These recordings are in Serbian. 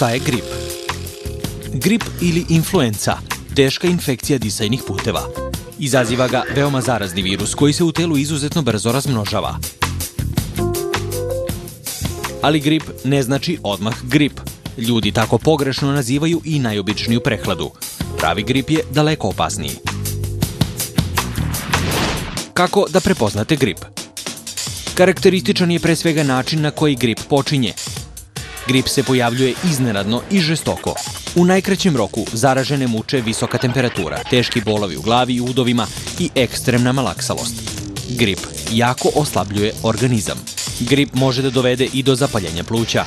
Šta je grip? Grip ili influenca, teška infekcija disajnih puteva. Izaziva ga veoma zarazni virus koji se u telu izuzetno brzo razmnožava. Ali grip ne znači odmah grip. Ljudi tako pogrešno nazivaju i najobičniju prehladu. Pravi grip je daleko opasniji. Kako da prepoznate grip? Karakterističan je pre svega način na koji grip počinje. Grip se pojavljuje iznenadno i žestoko. U najkraćem roku zaražene muče visoka temperatura, teški bolovi u glavi i udovima i ekstremna malaksalost. Grip jako oslabljuje organizam. Grip može da dovede i do zapaljenja pluća.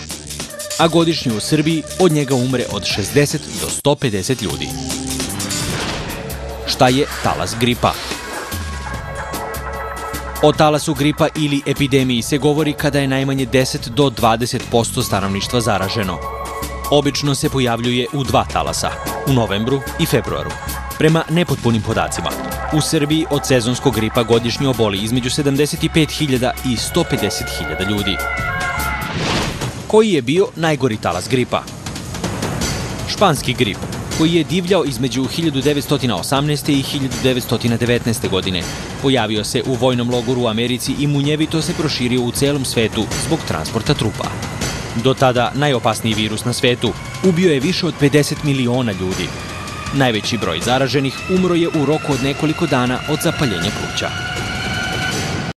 A godišnje u Srbiji od njega umre od 60 do 150 ljudi. Šta je talas gripa? O talasu gripa ili epidemiji se govori kada je najmanje 10 do 20% stanovništva zaraženo. Obično se pojavljuje u 2 talasa, u novembru i februaru. Prema nepotpunim podacima, u Srbiji od sezonskog gripa godišnje oboli između 75.000 i 150.000 ljudi. Koji je bio najgori talas gripa? Španski grip, koji je divljao između 1918. i 1919. godine. Pojavio se u vojnom logoru u Americi i munjevito se proširio u celom svetu zbog transporta trupa. Do tada najopasniji virus na svetu ubio je više od 50 miliona ljudi. Najveći broj zaraženih umro je u roku od nekoliko dana od zapaljenja pluća.